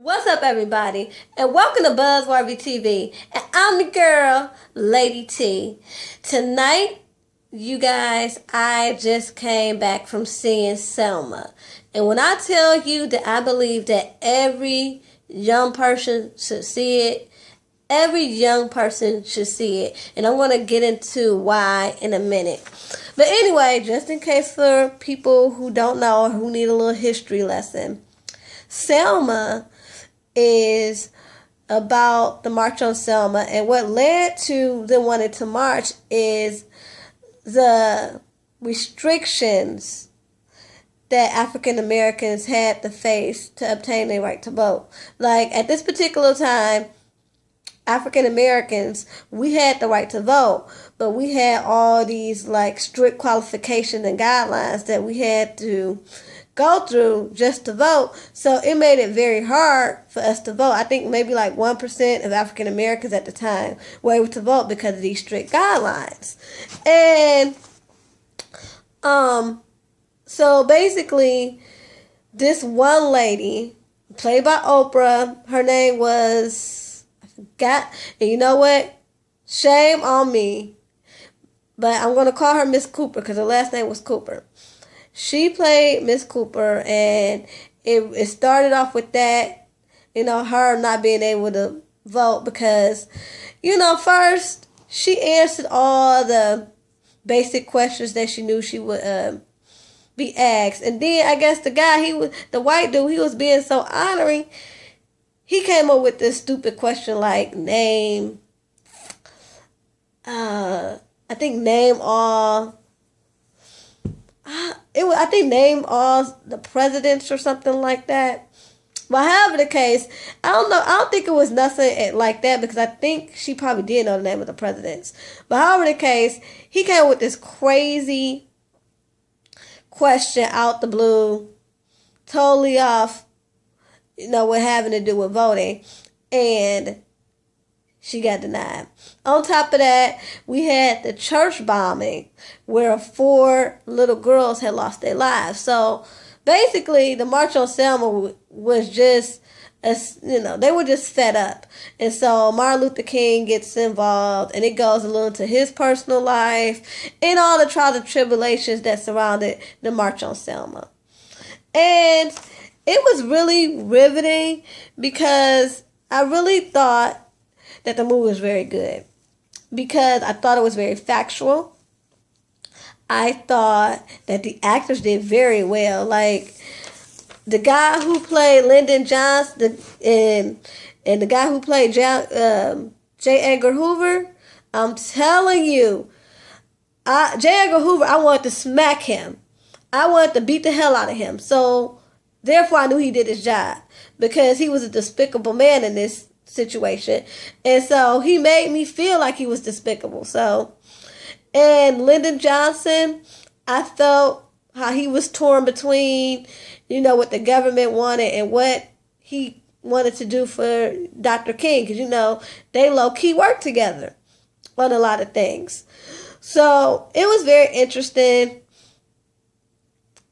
What's up, everybody, and welcome to Buzzworthy TV. And I'm the girl, Lady T. Tonight, you guys, I just came back from seeing Selma. And when I tell you that I believe that every young person should see it, every young person should see it. And I'm going to get into why in a minute. But anyway, just in case for people who don't know or who need a little history lesson, Selma is about the March on Selma, and what led to them wanting to march is the restrictions that African Americans had to face to obtain their right to vote. Like at this particular time, African Americans, we had the right to vote, but we had all these like strict qualifications and guidelines that we had to go through just to vote. So it made it very hard for us to vote. I think maybe like 1% of African Americans at the time were able to vote because of these strict guidelines. And so basically this one lady played by Oprah, her name was, I forgot, and you know what? Shame on me. But I'm going to call her Miss Cooper because her last name was Cooper. She played Miss Cooper, and it started off with that, her not being able to vote because, first she answered all the basic questions that she knew she would be asked. And then I guess the white dude, he was being so honoring. He came up with this stupid question like name all name all the presidents or something like that. But however the case, I don't think it was nothing like that because I think she probably did know the name of the presidents. But however the case, he came with this crazy question out the blue, totally off, what having to do with voting. And she got denied. On top of that, we had the church bombing where 4 little girls had lost their lives. So basically, the March on Selma was just, they were just fed up. And so Martin Luther King gets involved, and it goes a little into his personal life and all the trials and tribulations that surrounded the March on Selma. And it was really riveting because I really thought that the movie was very good because I thought it was very factual. I thought that the actors did very well. Like the guy who played Lyndon Johnson and the guy who played J. Edgar Hoover, I'm telling you, J. Edgar Hoover, I wanted to smack him. I wanted to beat the hell out of him. So therefore, I knew he did his job because he was a despicable man in this situation. And so he made me feel like he was despicable. So, and Lyndon Johnson, I felt how he was torn between, what the government wanted and what he wanted to do for Dr. King. Because, they low-key worked together on a lot of things. So it was very interesting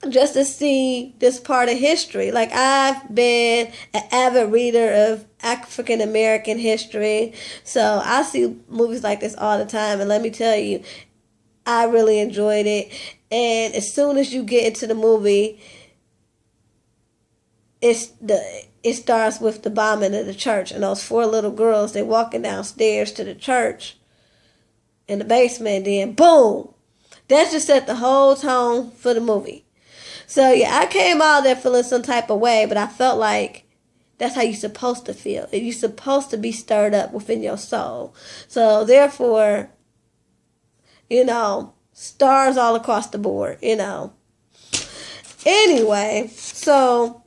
just to see this part of history. Like I've been an avid reader of African American history, so I see movies like this all the time, and let me tell you, I really enjoyed it. And as soon as you get into the movie, it starts with the bombing of the church, and those 4 little girls, they walking downstairs to the church in the basement, and then boom, that just set the whole tone for the movie. So, yeah, I came out there feeling some type of way, but I felt like that's how you're supposed to feel. You're supposed to be stirred up within your soul. So, therefore, stars all across the board, Anyway, so,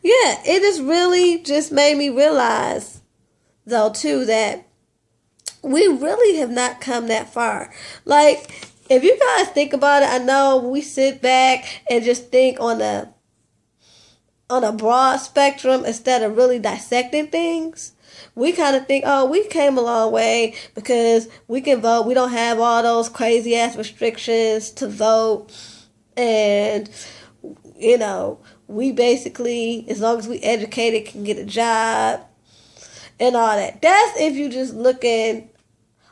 yeah, it just really just made me realize, though, too, that we really have not come that far. Like, if you guys think about it, I know we sit back and just think on a broad spectrum instead of really dissecting things. We kind of think, oh, we came a long way because we can vote. We don't have all those crazy ass restrictions to vote. And, we basically, as long as we educated, can get a job and all that. That's if you just looking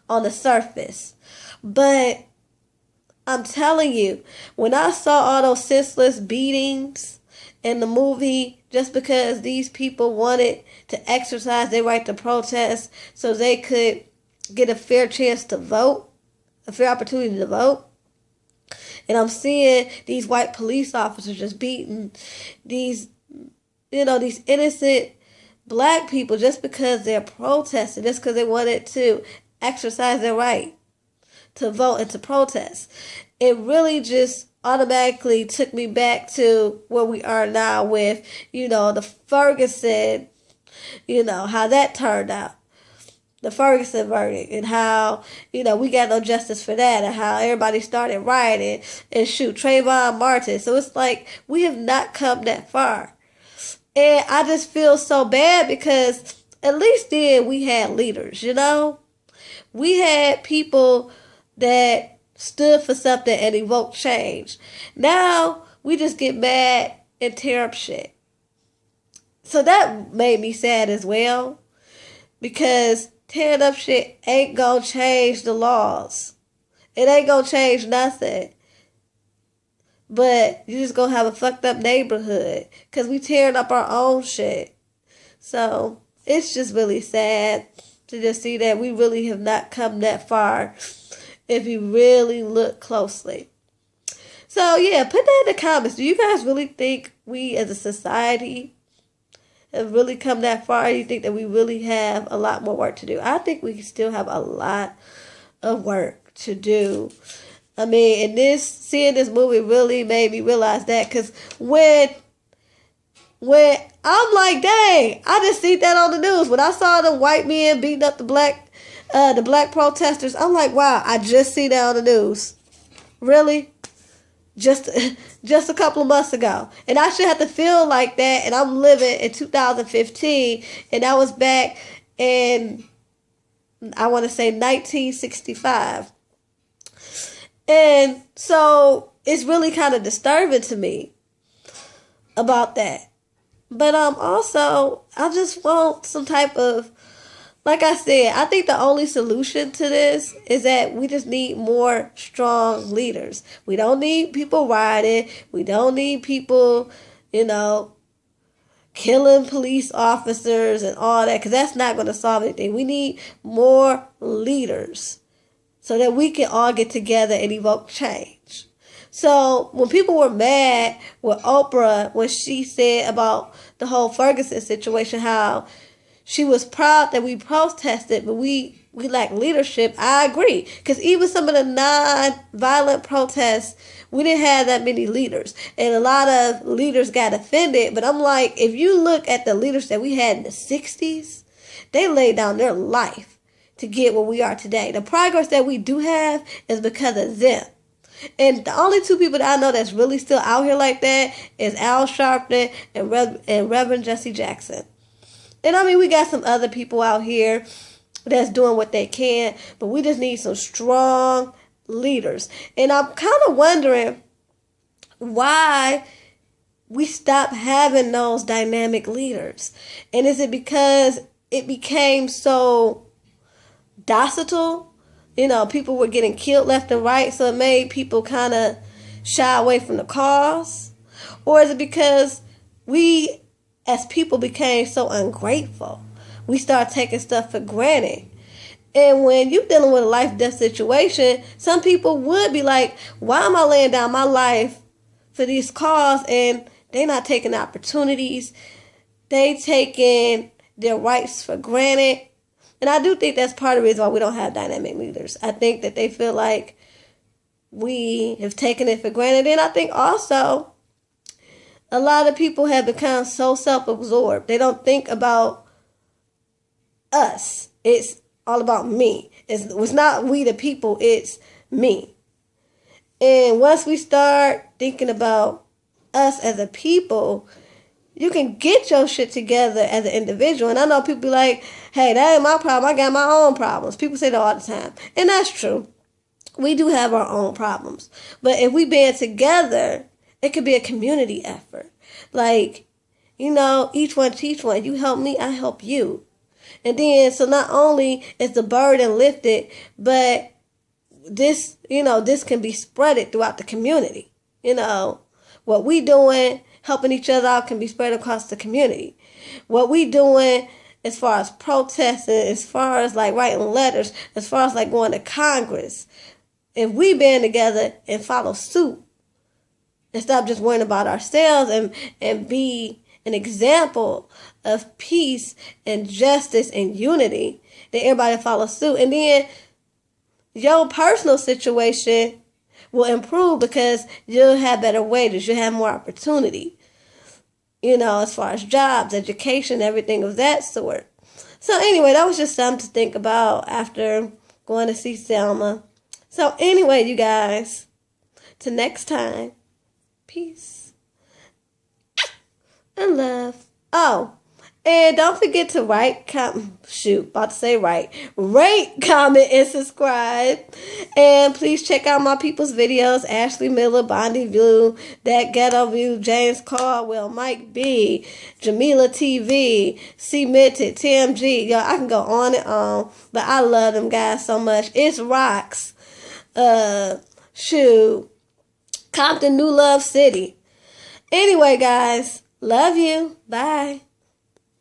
on the surface. But I'm telling you, when I saw all those senseless beatings in the movie, just because these people wanted to exercise their right to protest so they could get a fair chance to vote, a fair opportunity to vote. And I'm seeing these white police officers just beating these, these innocent black people just because they're protesting, just because they wanted to exercise their right to vote and to protest. It really just automatically took me back to where we are now with, the Ferguson, how that turned out. The Ferguson verdict, and how, we got no justice for that, and how everybody started rioting and shoot Trayvon Martin. So it's like we have not come that far. And I just feel so bad because at least then we had leaders, We had people that stood for something and evoked change. Now we just get mad and tear up shit. So that made me sad as well, because tearing up shit ain't gonna change the laws. It ain't gonna change nothing. But you just gonna have a fucked up neighborhood because we tearing up our own shit. So it's just really sad to just see that we really have not come that far if you really look closely. So yeah, put that in the comments. Do you guys really think we as a society have really come that far? Or do you think that we really have a lot more work to do? I think we still have a lot of work to do. I mean, seeing this movie really made me realize that, because when I'm like, dang, I just see that on the news. When I saw the white men beating up the black protesters, I'm like, wow, I just see that on the news. Really? Just a couple of months ago. And I should have to feel like that, and I'm living in 2015, and I was back in, I want to say 1965. And so it's really kind of disturbing to me about that. But also, I just want some type of, like I said, I think the only solution to this is that we just need more strong leaders. We don't need people rioting. We don't need people, killing police officers and all that, because that's not going to solve anything. We need more leaders so that we can all get together and evoke change. So when people were mad with Oprah, when she said about the whole Ferguson situation, how she was proud that we protested, but we lack leadership, I agree. Because even some of the non-violent protests, we didn't have that many leaders. And a lot of leaders got offended. But I'm like, if you look at the leaders that we had in the 60s, they laid down their life to get where we are today. The progress that we do have is because of them. And the only two people that I know that's really still out here like that is Al Sharpton and Reverend Jesse Jackson. And I mean, we got some other people out here that's doing what they can, but we just need some strong leaders. And I'm kind of wondering why we stopped having those dynamic leaders. And is it because it became so docile? People were getting killed left and right, so it made people kind of shy away from the cause? Or is it because we as people became so ungrateful? We started taking stuff for granted. And when you're dealing with a life-death situation, some people would be like, why am I laying down my life for this cause? And they not taking opportunities. They taking their rights for granted. And I do think that's part of the reason why we don't have dynamic leaders. I think that they feel like we have taken it for granted. And I think also a lot of people have become so self-absorbed. They don't think about us. It's all about me. It's not we the people, it's me. And once we start thinking about us as a people, you can get your shit together as an individual. And I know people be like, hey, that ain't my problem. I got my own problems. People say that all the time. And that's true. We do have our own problems. But if we band together, it could be a community effort. Like, each one teach one. You help me, I help you. And then, so not only is the burden lifted, but this, this can be spreaded throughout the community. What we doing, helping each other out, can be spread across the community. What we doing as far as protesting, as far as like writing letters, as far as like going to Congress, if we band together and follow suit and stop just worrying about ourselves and be an example of peace and justice and unity, then everybody follow suit. And then your personal situation will improve because you'll have better wages, you'll have more opportunity, as far as jobs, education, everything of that sort. So anyway, that was just something to think about after going to see Selma. So anyway, you guys, till next time, peace and love. Oh, and don't forget to rate, comment, and subscribe. And please check out my people's videos: Ashley Miller, Bondi View, That Ghetto View, James Caldwell, Mike B, Jamila TV, C Minted, TMG. Yo, I can go on and on, but I love them guys so much. It's Rocks. Compton, New Love City. Anyway, guys, love you. Bye.